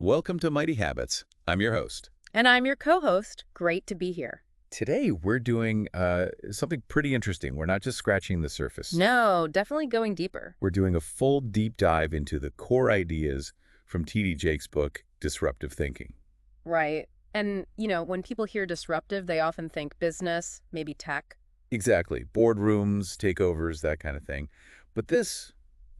Welcome to Mighty Habits. I'm your host. And I'm your co-host. Great to be here. Today, we're doing something pretty interesting. We're not just scratching the surface. No, definitely going deeper. We're doing a full deep dive into the core ideas from T.D. Jake's book, Disruptive Thinking. Right. And, when people hear disruptive, they often think business, maybe tech. Exactly. Boardrooms, takeovers, that kind of thing. But this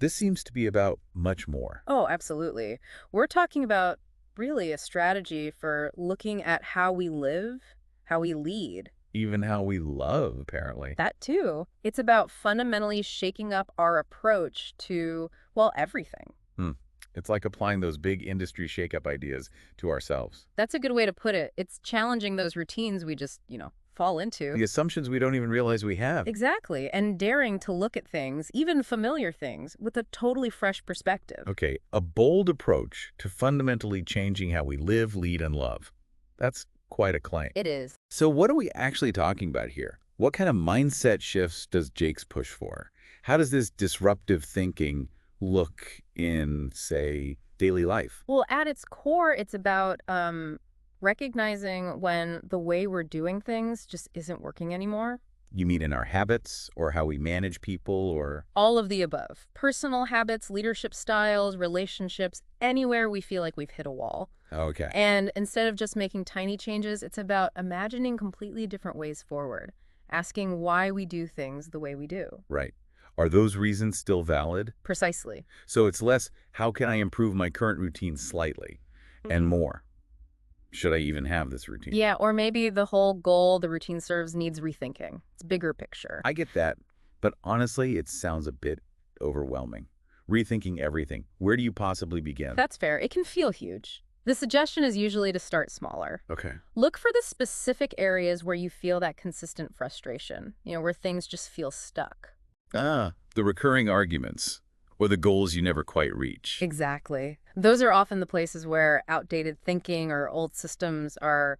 seems to be about much more. Oh, absolutely. We're talking about really a strategy for looking at how we live, how we lead. Even how we love, apparently. That too. It's about fundamentally shaking up our approach to, well, everything. It's like applying those big industry shakeup ideas to ourselves. That's a good way to put it. It's challenging those routines we just, fall into. The assumptions we don't even realize we have. Exactly. And daring to look at things, even familiar things, with a totally fresh perspective. Okay, a bold approach to fundamentally changing how we live, lead, and love. That's quite a claim. It is. So what are we actually talking about here? What kind of mindset shifts does Jake's push for? How does this disruptive thinking look in, say, daily life? Well, at its core, it's about recognizing when the way we're doing things just isn't working anymore. You mean in our habits or how we manage people or? All of the above. Personal habits, leadership styles, relationships, anywhere we feel like we've hit a wall. Okay. And instead of just making tiny changes, it's about imagining completely different ways forward, asking why we do things the way we do. Right. Are those reasons still valid? Precisely. So it's less, how can I improve my current routine slightly, and more, should I even have this routine? Yeah, or maybe the whole goal the routine serves needs rethinking. It's bigger picture. I get that, but honestly, it sounds a bit overwhelming. Rethinking everything. Where do you possibly begin? That's fair. It can feel huge. The suggestion is usually to start smaller. Okay. Look for the specific areas where you feel that consistent frustration, where things just feel stuck. The recurring arguments, or the goals you never quite reach. Exactly. Those are often the places where outdated thinking or old systems are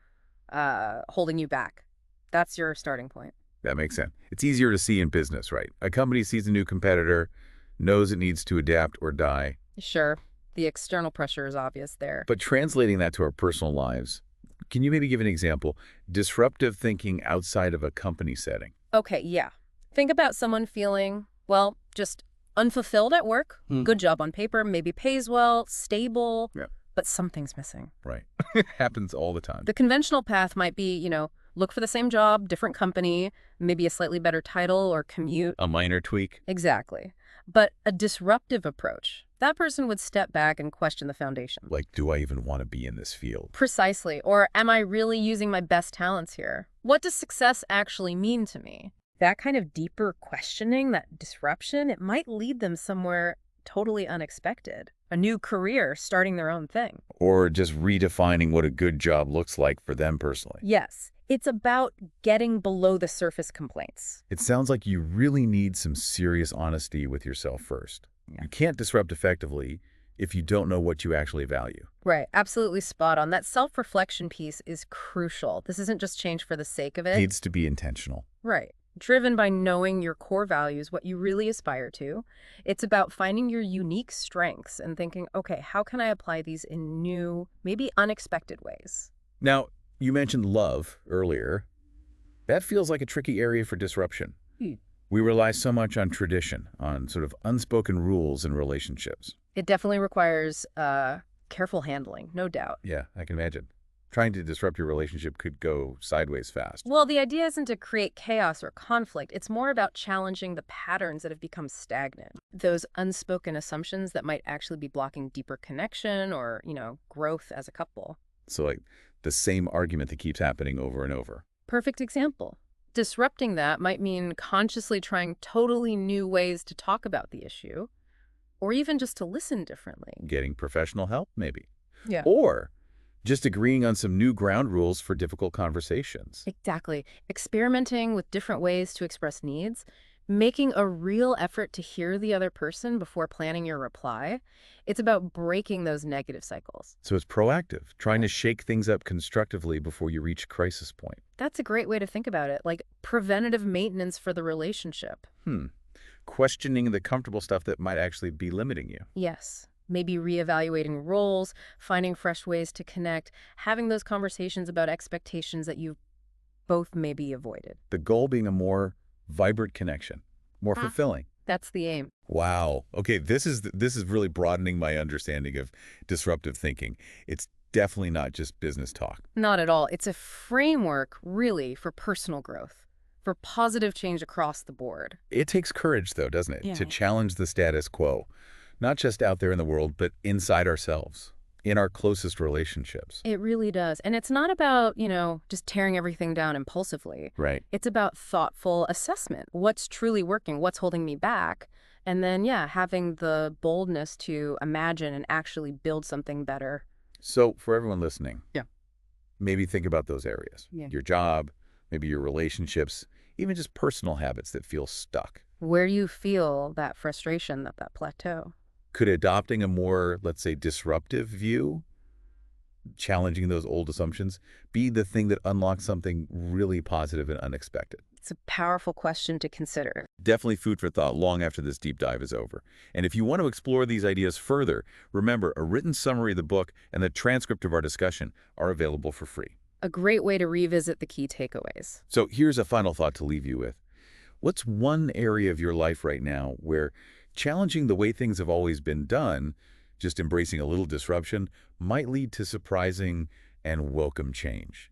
holding you back. That's your starting point. That makes sense. It's easier to see in business, right? A company sees a new competitor, knows it needs to adapt or die. Sure. The external pressure is obvious there. But translating that to our personal lives, can you maybe give an example? Disruptive thinking outside of a company setting. Okay, yeah. Think about someone feeling, well, just unfulfilled at work. Good job on paper, maybe pays well, stable, but something's missing. Right. Happens all the time. The conventional path might be, look for the same job, different company, maybe a slightly better title or commute. A minor tweak. Exactly. But a disruptive approach, that person would step back and question the foundation. Like, do I even want to be in this field? Precisely. Or am I really using my best talents here? What does success actually mean to me? That kind of deeper questioning, that disruption, it might lead them somewhere totally unexpected. A new career, starting their own thing. Or just redefining what a good job looks like for them personally. Yes. It's about getting below the surface complaints. It sounds like you really need some serious honesty with yourself first. Yeah. You can't disrupt effectively if you don't know what you actually value. Right. Absolutely spot on. That self-reflection piece is crucial. This isn't just change for the sake of it. It needs to be intentional. Right. Driven by knowing your core values, what you really aspire to. It's about finding your unique strengths and thinking, okay, how can I apply these in new, maybe unexpected ways? Now, you mentioned love earlier. That feels like a tricky area for disruption. We rely so much on tradition, on sort of unspoken rules in relationships. It definitely requires careful handling, no doubt. Yeah, I can imagine. Trying to disrupt your relationship could go sideways fast. Well, the idea isn't to create chaos or conflict. It's more about challenging the patterns that have become stagnant. Those unspoken assumptions that might actually be blocking deeper connection or, growth as a couple. So like the same argument that keeps happening over and over. Perfect example. Disrupting that might mean consciously trying totally new ways to talk about the issue, or even just to listen differently. Getting professional help, maybe. Yeah. Or just agreeing on some new ground rules for difficult conversations. Exactly. Experimenting with different ways to express needs, making a real effort to hear the other person before planning your reply. It's about breaking those negative cycles. So it's proactive, trying to shake things up constructively before you reach crisis point. That's a great way to think about it, like preventative maintenance for the relationship. Questioning the comfortable stuff that might actually be limiting you. Yes. Maybe reevaluating roles, finding fresh ways to connect, having those conversations about expectations that you've both maybe avoided. The goal being a more vibrant connection, more fulfilling. That's the aim. Wow. Okay, this is really broadening my understanding of disruptive thinking. It's definitely not just business talk. Not at all. It's a framework, really, for personal growth, for positive change across the board. It takes courage, though, doesn't it, to Yeah. challenge the status quo, not just out there in the world, but inside ourselves, in our closest relationships. It really does. And it's not about, just tearing everything down impulsively. Right. It's about thoughtful assessment. What's truly working? What's holding me back? And then, yeah, having the boldness to imagine and actually build something better. So for everyone listening, Yeah. maybe think about those areas. Yeah. Your job, maybe your relationships, even just personal habits that feel stuck. Where you feel that frustration, that plateau. Could adopting a more, let's say, disruptive view, challenging those old assumptions, be the thing that unlocks something really positive and unexpected? It's a powerful question to consider. Definitely food for thought long after this deep dive is over. And if you want to explore these ideas further, remember, a written summary of the book and the transcript of our discussion are available for free. A great way to revisit the key takeaways. So here's a final thought to leave you with. What's one area of your life right now where challenging the way things have always been done, just embracing a little disruption, might lead to surprising and welcome change?